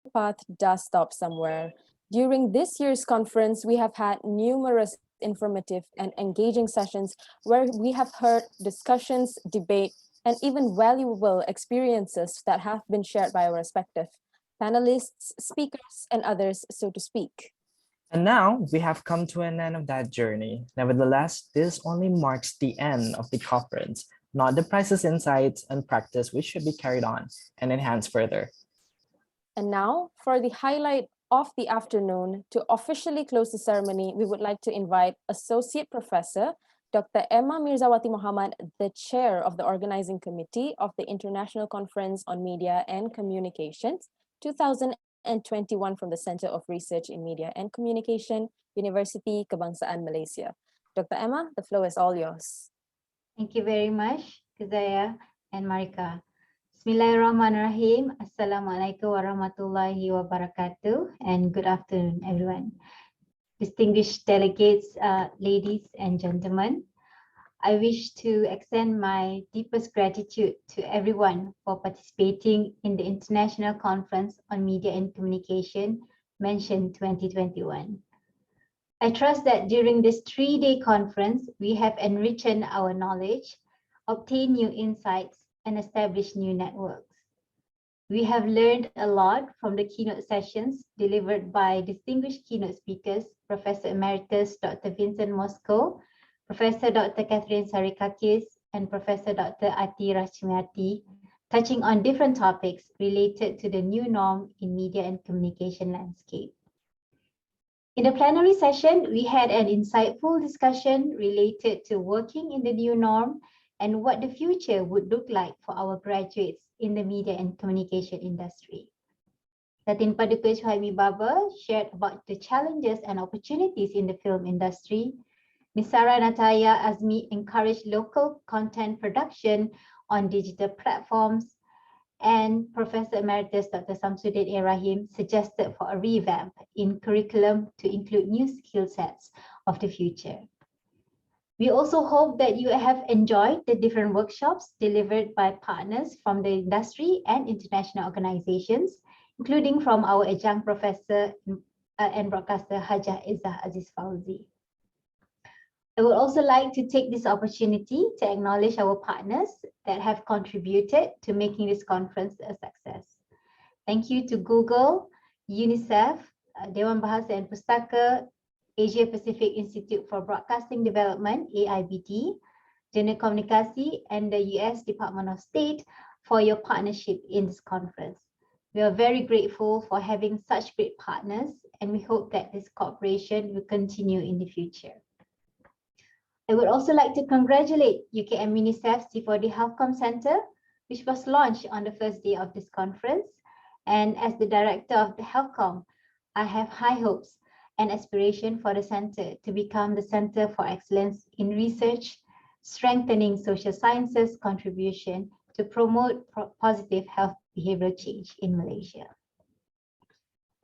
path does stop somewhere. During this year's conference, we have had numerous informative and engaging sessions where we have heard discussions, debate, and even valuable experiences that have been shared by our respective panelists, speakers, and others, so to speak. And now we have come to an end of that journey. Nevertheless, this only marks the end of the conference, not the prizes, insights, and practice which should be carried on and enhanced further. And now, for the highlight of the afternoon, to officially close the ceremony, we would like to invite Associate Professor Dr. Emma Mirzawati Muhammad, the Chair of the Organizing Committee of the International Conference on Media and Communications, 2021 from the Center of Research in Media and Communication, University Kebangsaan Malaysia. Dr. Emma, the floor is all yours. Thank you very much, Kazaya and Marika. Bismillahirrahmanirrahim. Assalamualaikum warahmatullahi wabarakatuh, and good afternoon, everyone. Distinguished delegates, ladies and gentlemen, I wish to extend my deepest gratitude to everyone for participating in the International Conference on Media and Communication, MENTION 2021. I trust that during this 3-day conference, we have enriched our knowledge, obtained new insights, and established new networks. We have learned a lot from the keynote sessions delivered by distinguished keynote speakers, Professor Emeritus Dr. Vincent Mosco, Professor Dr. Catherine Sarikakis, and Professor Dr. Ati Rashmiati, touching on different topics related to the new norm in media and communication landscape. In the plenary session, we had an insightful discussion related to working in the new norm and what the future would look like for our graduates in the media and communication industry. Datin Paduka Suhaimi Baba shared about the challenges and opportunities in the film industry. Ms. Sarah Nataya Azmi encouraged local content production on digital platforms, and Professor Emeritus Dr. Samsudin Ibrahim suggested for a revamp in curriculum to include new skill sets of the future. We also hope that you have enjoyed the different workshops delivered by partners from the industry and international organizations, including from our adjunct professor and broadcaster Hajah Izzah Aziz Fauzi. I would also like to take this opportunity to acknowledge our partners that have contributed to making this conference a success. Thank you to Google, UNICEF, Dewan Bahasa and Pustaka, Asia Pacific Institute for Broadcasting Development, AIBD, General Komunikasi, and the US Department of State for your partnership in this conference. We are very grateful for having such great partners, and we hope that this cooperation will continue in the future. I would also like to congratulate UKM UNICEF C4D HealthCom Center, which was launched on the first day of this conference. And as the director of the HealthCom, I have high hopes and aspiration for the center to become the Center for Excellence in Research, strengthening social sciences contribution to promote positive health behavioral change in Malaysia.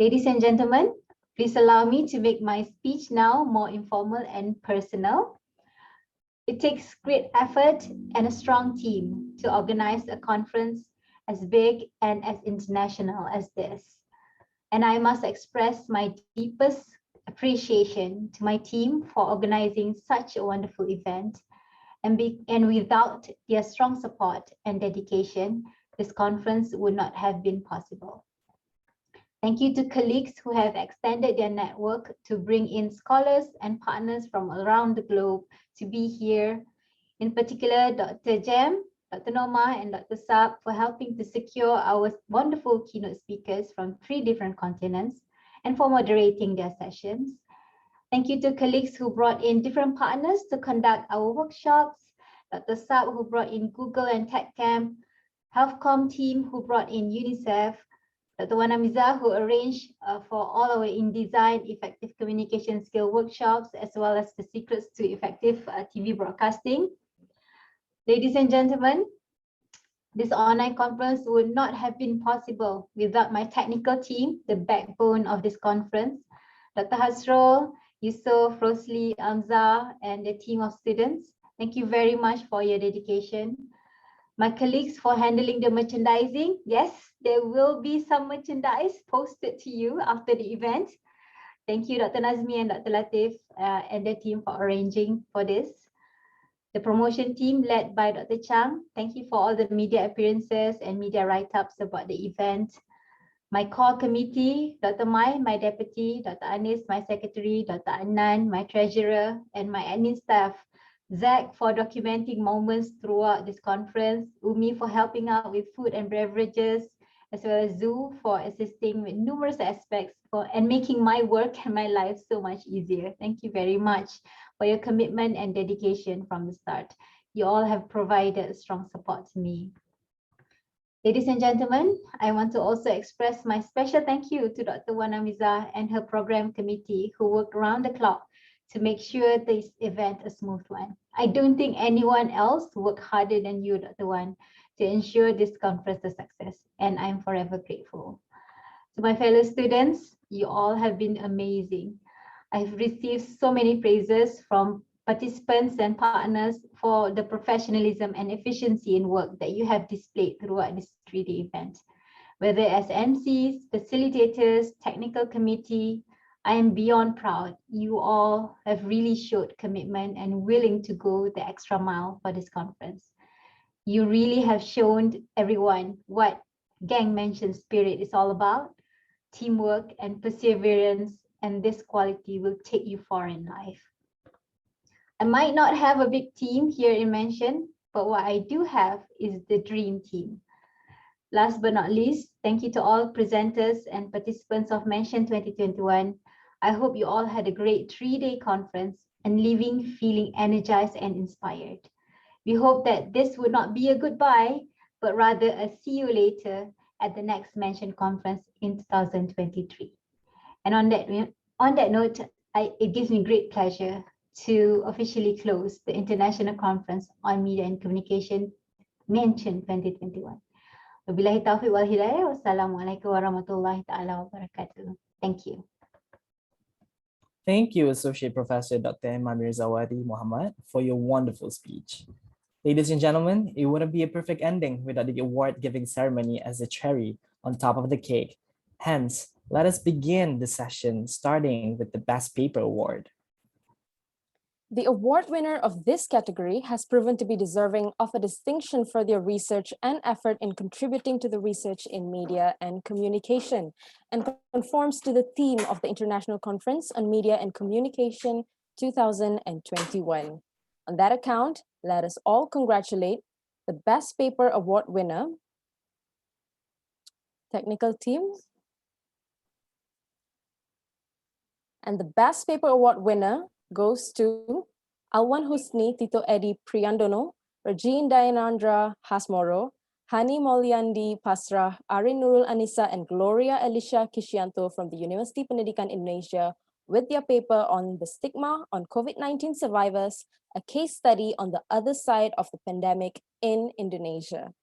Ladies and gentlemen, please allow me to make my speech now more informal and personal. It takes great effort and a strong team to organize a conference as big and as international as this. And I must express my deepest appreciation to my team for organizing such a wonderful event. And without their strong support and dedication, this conference would not have been possible. Thank you to colleagues who have extended their network to bring in scholars and partners from around the globe to be here. In particular, Dr. Jem, Dr. Noma, and Dr. Saab for helping to secure our wonderful keynote speakers from 3 different continents and for moderating their sessions. Thank you to colleagues who brought in different partners to conduct our workshops, Dr. Saab who brought in Google and TechCamp, HealthCom team who brought in UNICEF, Dr. Wanamiza who arranged for all our InDesign effective communication skill workshops, as well as the secrets to effective TV broadcasting. Ladies and gentlemen, this online conference would not have been possible without my technical team, the backbone of this conference, Dr. Hasrol, Yusuf, Rosli, Amza, and the team of students. Thank you very much for your dedication. my colleagues for handling the merchandising. Yes, there will be some merchandise posted to you after the event. Thank you, Dr. Nazmi and Dr. Latif and the team for arranging for this. The promotion team led by Dr. Chang, thank you for all the media appearances and media write-ups about the event. My core committee, Dr. Mai, my deputy, Dr. Anis, my secretary, Dr. Anand, my treasurer, and my admin staff. Zach for documenting moments throughout this conference, Umi for helping out with food and beverages, as well as Zoo for assisting with numerous aspects and making my work and my life so much easier. Thank you very much for your commitment and dedication from the start. You all have provided strong support to me. Ladies and gentlemen, I want to also express my special thank you to Dr. Wan Amiza and her program committee who worked around the clock to make sure this event a smooth one. I don't think anyone else worked harder than you, Dr. Wan, to ensure this conference a success, and I'm forever grateful. To my fellow students, you all have been amazing. I've received so many praises from participants and partners for the professionalism and efficiency in work that you have displayed throughout this 3-day event. Whether as MCs, facilitators, technical committee, I am beyond proud. You all have really showed commitment and willing to go the extra mile for this conference. You really have shown everyone what Gang Mention spirit is all about, teamwork and perseverance, and this quality will take you far in life. I might not have a big team here in Mention, but what I do have is the dream team. Last but not least, thank you to all presenters and participants of Mention 2021. I hope you all had a great 3-day conference and leaving feeling energized and inspired. We hope that this would not be a goodbye, but rather a see you later at the next Mention conference in 2023. And on that note, it gives me great pleasure to officially close the International Conference on Media and Communication, Mention 2021. Wabillahi taufiq wal hidayah. Wassalamualaikum warahmatullahi ta'ala wabarakatuh. Thank you. Thank you, Associate Professor Dr. Emma Mirzawati Muhammad, for your wonderful speech. Ladies and gentlemen, it wouldn't be a perfect ending without the award-giving ceremony as the cherry on top of the cake. Hence, let us begin the session starting with the Best Paper Award. The award winner of this category has proven to be deserving of a distinction for their research and effort in contributing to the research in media and communication, and conforms to the theme of the International Conference on Media and Communication 2021. On that account, let us all congratulate the Best Paper Award winner, technical team, and the Best Paper Award winner goes to Alwan Husni Tito Edi Priyandono, Regine Dayanandra Hasmoro, Hani Molyandi Pasrah, Arin Nurul Anissa, and Gloria Elisha Kishianto from the University Pendidikan Indonesia with their paper on the stigma on COVID-19 survivors, a case study on the other side of the pandemic in Indonesia.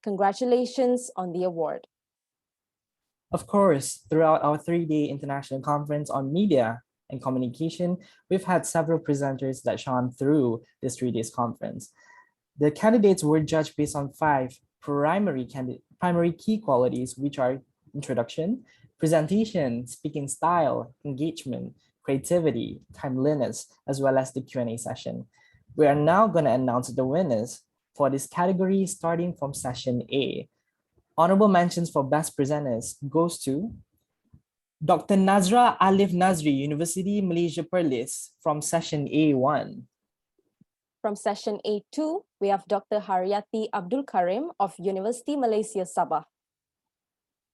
Congratulations on the award. Of course, throughout our 3-day international conference on media and communication, we've had several presenters that shone through this 3 days conference. The candidates were judged based on 5 primary key qualities, which are introduction, presentation, speaking style, engagement, creativity, timeliness, as well as the Q&A session. We are now going to announce the winners for this category starting from session A. Honorable mentions for best presenters goes to Dr. Nazra Alif Nazri, University Malaysia Perlis from session A1. From session A2, we have Dr. Haryati Abdul Karim of University Malaysia Sabah.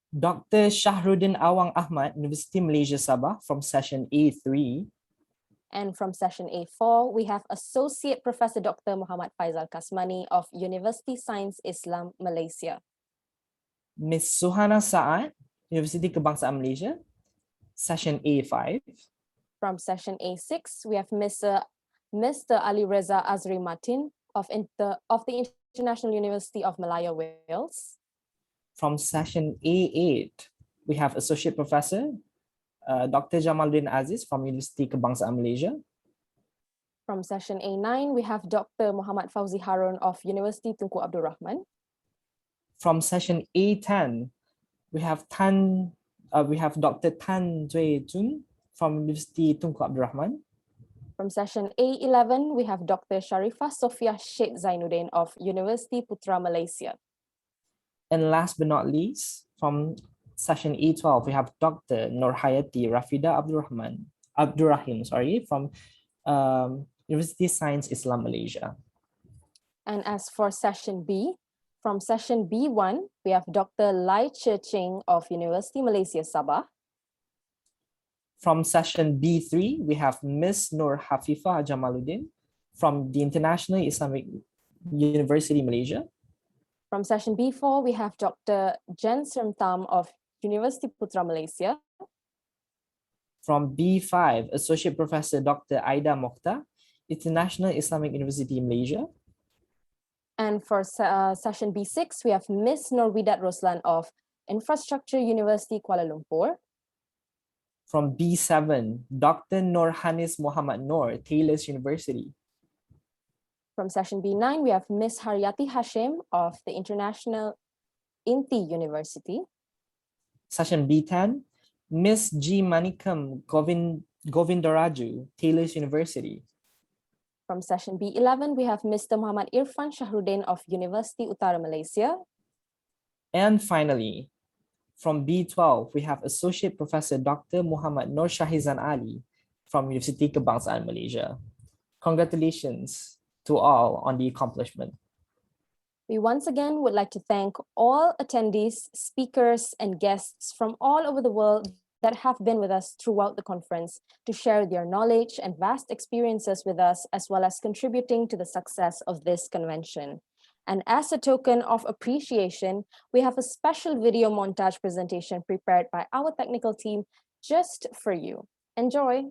Dr. Shahruddin Awang Ahmad, University Malaysia Sabah from session A3. And from session A4, we have Associate Professor Dr. Muhammad Faisal Kasmani of University Science Islam Malaysia. Ms. Suhana Saad, University Kebangsaan Malaysia, session A5. From session A6, we have Mr. Ali Reza Azri Matin of the International University of Malaya, Wales. From session A8, we have Associate Professor Dr. Jamaluddin Aziz from University Kebangsaan Malaysia. From session A9, we have Dr. Muhammad Fauzi Harun of University Tunku Abdul Rahman. From session A10, we have Dr. Tan Zui Jun from University Tunku Abdul Rahman. From session A11, we have Dr. Sharifah Sofia Sheikh Zainuddin of University Putra Malaysia. And last but not least, from session A12, we have Dr. Nurhayati Rafida Abdurrahim, from University Science Islam Malaysia. And as for session B, from session B1, we have Dr. Lai Ching of University Malaysia Sabah. From session B3, we have Ms. Nur Hafifah Jamaluddin from the International Islamic University Malaysia. From session B4, we have Dr. Jen Sermtam of University Putra Malaysia. From B5, Associate Professor Dr. Aida Mokhtar, International Islamic University Malaysia. And for session B6, we have Ms. Norwidat Roslan of Infrastructure University Kuala Lumpur. From B7, Dr. Nurhanis Muhammad Noor, Taylor's University. From session B9, we have Ms. Haryati Hashim of the International INTI University. Session B10, Ms. G. Manikam Govindaraju, Taylor's University. From session B11, we have Mr. Muhammad Irfan Shahruddin of University Utara Malaysia. And finally, from B12, we have Associate Professor Dr. Muhammad Nur Shahizan Ali from University Kebangsaan Malaysia. Congratulations to all on the accomplishment. We once again would like to thank all attendees, speakers, and guests from all over the world that have been with us throughout the conference to share their knowledge and vast experiences with us, as well as contributing to the success of this convention. And as a token of appreciation, we have a special video montage presentation prepared by our technical team just for you. Enjoy.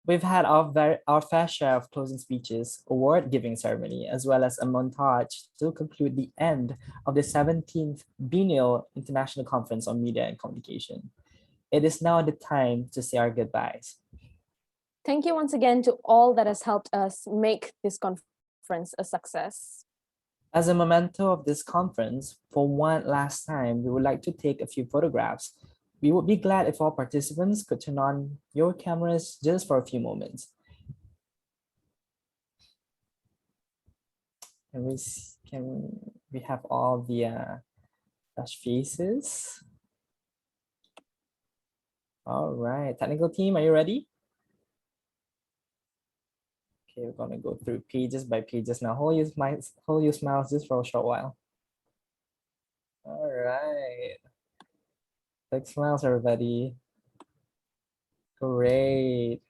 We've had our fair share of closing speeches, award-giving ceremony, as well as a montage to conclude the end of the 17th Biennial International Conference on Media and Communication. It is now the time to say our goodbyes. Thank you once again to all that has helped us make this conference a success. As a memento of this conference, for one last time, we would like to take a few photographs. We would be glad if all participants could turn on your cameras just for a few moments. Can we have all the touch faces? All right, technical team, are you ready? Okay, we're gonna go through pages by pages now. Hold your smiles just for a short while. All right. Big smiles, everybody. Great.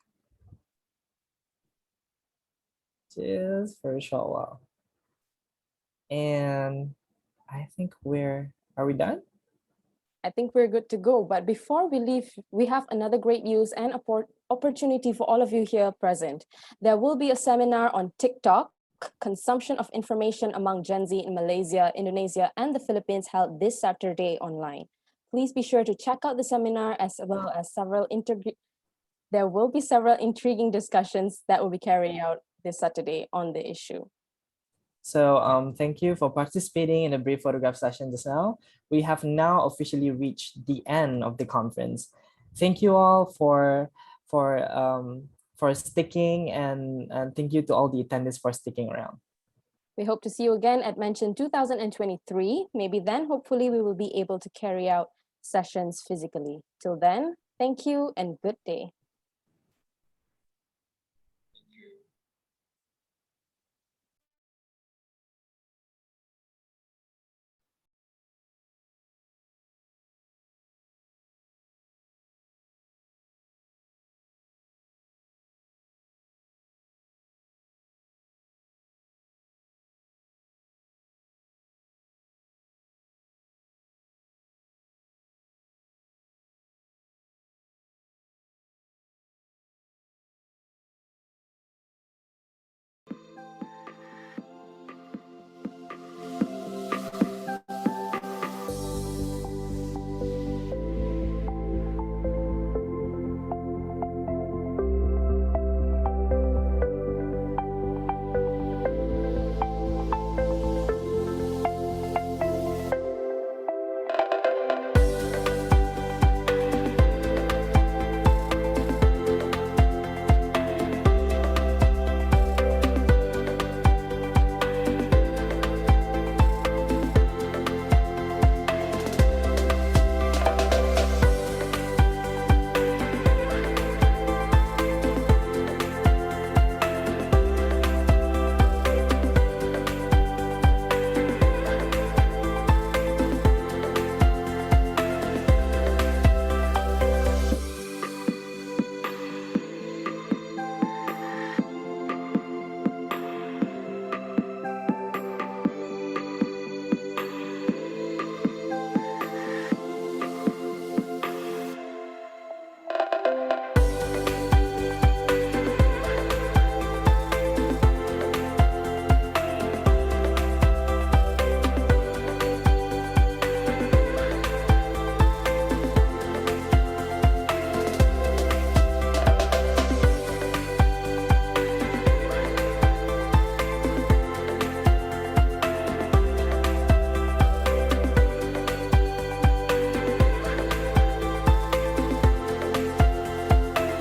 Just for a short while. And I think are we done? I think we're good to go. But before we leave, we have another great news and opportunity for all of you here present. There will be a seminar on TikTok, consumption of information among Gen Z in Malaysia, Indonesia, and the Philippines held this Saturday online. Please be sure to check out the seminar as well as there will be several intriguing discussions that will be carried out this Saturday on the issue. So thank you for participating in the brief photograph session just now. We have now officially reached the end of the conference. Thank you all for sticking and thank you to all the attendees for sticking around. We hope to see you again at Mention 2023. Maybe then, hopefully, we will be able to carry out sessions physically. Till then, thank you and good day.